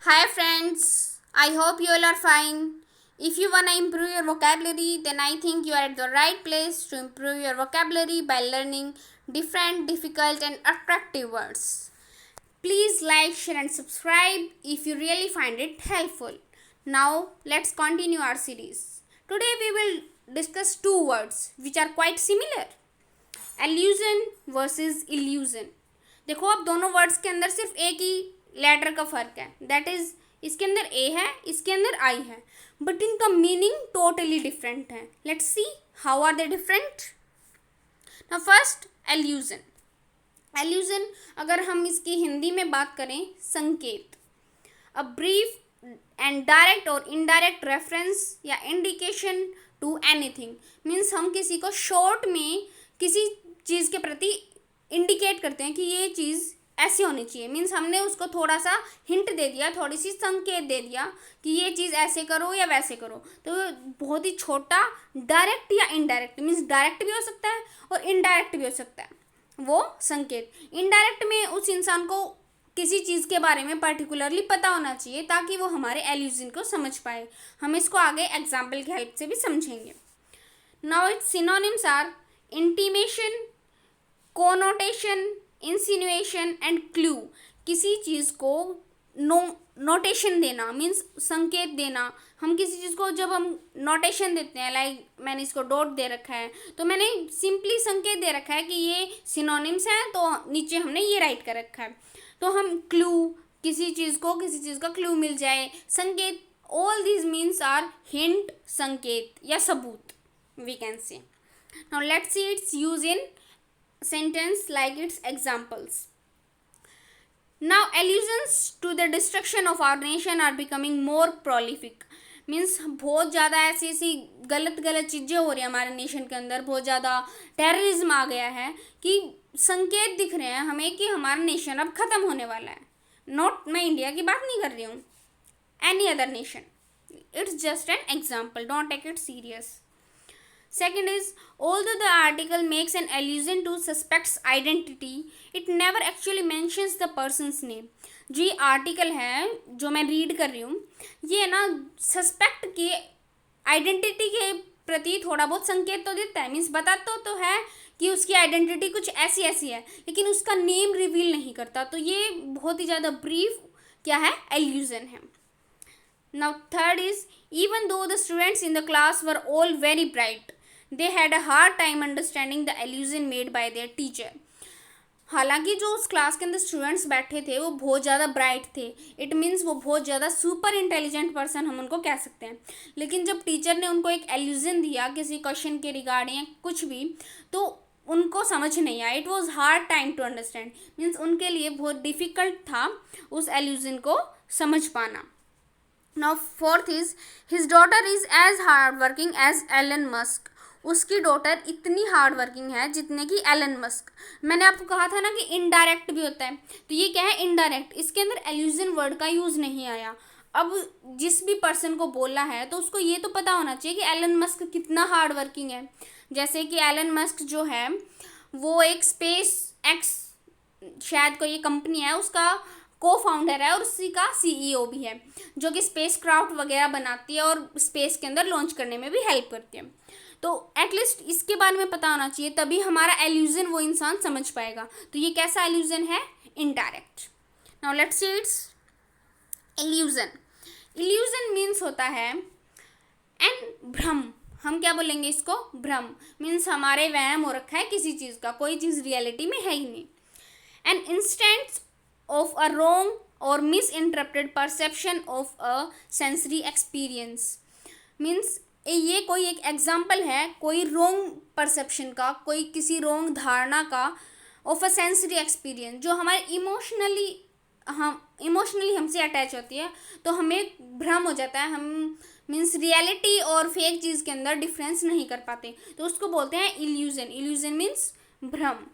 Hi friends, I hope you all are fine. If you wanna improve your vocabulary, then I think you are at the right place to improve your vocabulary by learning different, difficult, and attractive words. Please like, share, and subscribe if you really find it helpful. Now, let's continue our series. Today, we will discuss two words which are quite similar: allusion versus illusion. देखो, अब दोनों words के अंदर सिर्फ एक ही letter का फर्क है, दैट इज इसके अंदर ए है, इसके अंदर आई है, बट इनका मीनिंग टोटली डिफरेंट है. Let's see how are they different. Now first, allusion. Allusion अगर हम इसकी हिंदी में बात करें, संकेत. अ ब्रीफ एंड डायरेक्ट और इनडायरेक्ट रेफरेंस या इंडिकेशन टू एनीथिंग. मीन्स हम किसी को शॉर्ट में किसी चीज़ के प्रति इंडिकेट करते हैं कि ये चीज़ ऐसी होनी चाहिए. मीन्स हमने उसको थोड़ा सा हिंट दे दिया, थोड़ी सी संकेत दे दिया कि ये चीज़ ऐसे करो या वैसे करो. तो बहुत ही छोटा, डायरेक्ट या इनडायरेक्ट. मीन्स डायरेक्ट भी हो सकता है और इनडायरेक्ट भी हो सकता है वो संकेत. इनडायरेक्ट में उस इंसान को किसी चीज़ के बारे में पर्टिकुलरली पता होना चाहिए ताकि वो हमारे एल्यूजन को समझ पाए. हम इसको आगे एग्जाम्पल की हेल्प से भी समझेंगे. Now it's synonyms are intimation, connotation, insinuation and clue. किसी चीज़ को नोटेशन देना मीन्स संकेत देना. हम किसी चीज़ को जब हम नोटेशन देते हैं, लाइक मैंने इसको डॉट दे रखा है तो मैंने सिंपली संकेत दे रखा है कि ये सिनोनिम्स हैं, तो नीचे हमने ये राइट कर रखा है. तो हम क्लू, किसी चीज़ को किसी चीज़ का क्लू मिल जाए, संकेत, all these means are hint, संकेत या सबूत, we can say. Now let's see its use in sentence like its examples. Now allusions to the destruction of our nation are becoming more prolific. Means बहुत ज़्यादा ऐसी गलत चीज़ें हो रही हैं हमारे नेशन के अंदर. बहुत ज़्यादा टेररिज्म आ गया है कि संकेत दिख रहे हैं हमें कि हमारा नेशन अब ख़त्म होने वाला है. नॉट, मैं इंडिया की बात नहीं कर रही हूँ, any other nation. It's just an example, don't take it serious. Second is, although the article makes an allusion to suspect's identity, it never actually mentions the person's name. जो ये article है जो मैं रीड कर रही हूँ, ये ना सस्पेक्ट की आइडेंटिटी के प्रति थोड़ा बहुत संकेत तो देता है. मीन्स बताता तो है कि उसकी आइडेंटिटी कुछ ऐसी ऐसी है, लेकिन उसका नेम रिवील नहीं करता. तो ये बहुत ही ज़्यादा ब्रीफ क्या है, एल्यूजन है. Now third is, even though the students in the class were all very bright, they had a hard time understanding the allusion made by their teacher. हालांकि जो उस क्लास के अंदर स्टूडेंट्स बैठे थे वो बहुत ज़्यादा ब्राइट थे. इट मीन्स वो बहुत ज़्यादा सुपर इंटेलिजेंट पर्सन हम उनको कह सकते हैं. लेकिन जब टीचर ने उनको एक एल्यूजन दिया किसी क्वेश्चन के रिगार्डिंग कुछ भी, तो उनको समझ नहीं आया. It was hard time to understand. Means उनके लिए बहुत डिफ़िकल्ट था उस एल्यूजन को समझ पाना. Now fourth is, his daughter is as hard working as Elon Musk. उसकी डॉटर इतनी हार्ड वर्किंग है जितने की एलन मस्क. मैंने आपको कहा था ना कि इनडायरेक्ट भी होता है, तो ये क्या है, इनडायरेक्ट. इसके अंदर एल्यूजन वर्ड का यूज़ नहीं आया. अब जिस भी पर्सन को बोला है तो उसको ये तो पता होना चाहिए कि एलन मस्क कितना हार्ड वर्किंग है. जैसे कि एलन मस्क जो है वो एक स्पेस एक्स, शायद कोई ये कंपनी है, उसका को फाउंडर है और उसी का सीईओ भी है, जो कि स्पेस क्राफ्ट वगैरह बनाती है और स्पेस के अंदर लॉन्च करने में भी हेल्प करती है. तो एटलीस्ट इसके बारे में पता होना चाहिए, तभी हमारा एल्यूजन वो इंसान समझ पाएगा. तो ये कैसा एल्यूजन है, indirect. Now let's see it's illusion. Illusion means होता है एन भ्रम. हम क्या बोलेंगे इसको, भ्रम. मीन्स हमारे वहम हो रखा है किसी चीज़ का, कोई चीज़ रियलिटी में है ही नहीं. An instant of a wrong or misinterpreted perception of a sensory experience. Means ये कोई एक एग्जाम्पल है कोई रॉन्ग परसेप्शन का, कोई किसी रॉन्ग धारणा का, ऑफ अ सेंसरी एक्सपीरियंस, जो हमारे इमोशनली हमसे अटैच होती है. तो हमें भ्रम हो जाता है, हम मीन्स रियलिटी और फेक चीज़ के अंदर डिफरेंस नहीं कर पाते, तो उसको बोलते हैं इल्यूजन. इल्यूजन मीन्स भ्रम.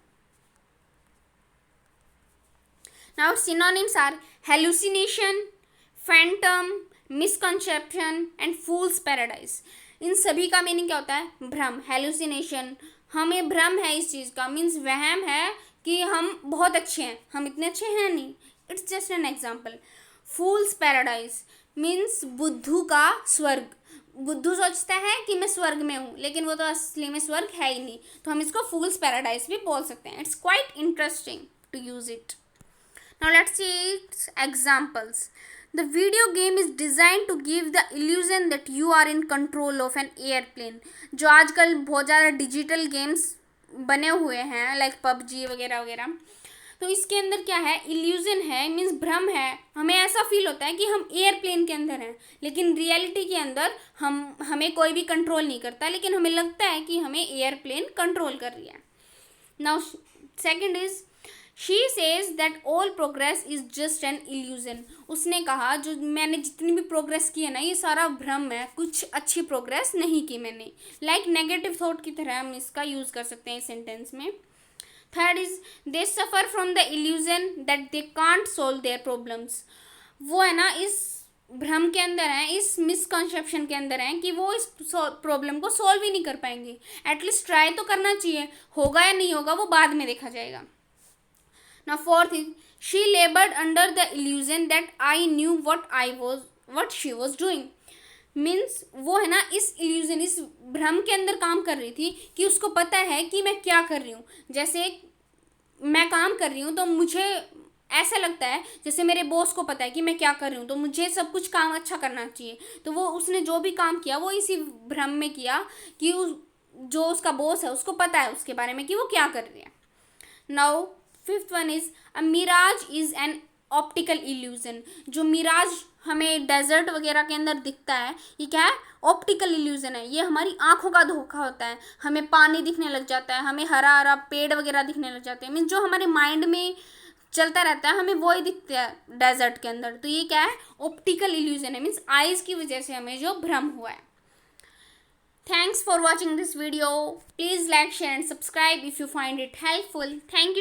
Now synonyms are hallucination, phantom, misconception and fool's paradise. इन सभी का मीनिंग क्या होता है, भ्रम. हेलुसिनेशन, हमें भ्रम है इस चीज़ का, मीन्स वहम है कि हम बहुत अच्छे हैं, हम इतने अच्छे हैं नहीं. It's just an example. Fools paradise means बुद्धू का स्वर्ग। बुद्धू सोचता है कि मैं स्वर्ग में हूँ, लेकिन वो तो असली में स्वर्ग है ही नहीं, तो हम इसको फूल्स पैराडाइज भी बोल सकते हैं। It's quite interesting to use it. Now let's see its examples. The video game is designed to give the illusion that you are in control of an airplane। जो आजकल बहुत ज़्यादा डिजिटल गेम्स बने हुए हैं लाइक पबजी वगैरह वगैरह, तो इसके अंदर क्या है, इल्यूजन है, मीन्स भ्रम है। हमें ऐसा फील होता है कि हम एयरप्लेन के अंदर हैं, लेकिन रियलिटी के अंदर हमें कोई भी कंट्रोल नहीं करता, लेकिन हमें लगता है कि हमें एयरप्लेन कंट्रोल कर रही है। Now second is she says that all progress is just an illusion. उसने कहा जो मैंने जितनी भी प्रोग्रेस की है ना, ये सारा भ्रम है, कुछ अच्छी प्रोग्रेस नहीं की मैंने। लाइक नेगेटिव थॉट की तरह हम इसका यूज़ कर सकते हैं इस सेंटेंस में। Third is they suffer from the illusion that they can't solve their problems. वो है ना इस भ्रम के अंदर हैं, इस मिसकंसेप्शन के अंदर हैं कि वो इस प्रॉब्लम को सॉल्व ही नहीं कर पाएंगे। एटलीस्ट ट्राई तो करना चाहिए, होगा या नहीं होगा वो बाद में देखा जाएगा। Now fourth is she labored under the illusion that I knew what she was doing। Means वो है ना इस इल्यूजन, इस भ्रम के अंदर काम कर रही थी कि उसको पता है कि मैं क्या कर रही हूँ। जैसे मैं काम कर रही हूँ तो मुझे ऐसा लगता है जैसे मेरे बॉस को पता है कि मैं क्या कर रही हूँ, तो मुझे सब कुछ काम अच्छा करना चाहिए। तो वो उसने जो भी काम किया वो इसी भ्रम में किया कि जो उसका बॉस है उसको पता है उसके बारे में कि वो क्या कर रही है। Now fifth one is a mirage is an optical illusion. जो मिराज हमें डेजर्ट वगैरह के अंदर दिखता है, ये क्या है, ऑप्टिकल इल्यूजन है। ये हमारी आंखों का धोखा होता है, हमें पानी दिखने लग जाता है, हमें हरा हरा पेड़ वगैरह दिखने लग जाते हैं। मीन्स जो हमारे माइंड में चलता रहता है हमें वो ही दिखता है डेजर्ट के अंदर। तो ये क्या है, ऑप्टिकल इल्यूजन है, मीन्स आइज़ की वजह से हमें जो भ्रम हुआ है। Thanks for watching this video. Please like, share and subscribe if you find it helpful. Thank you.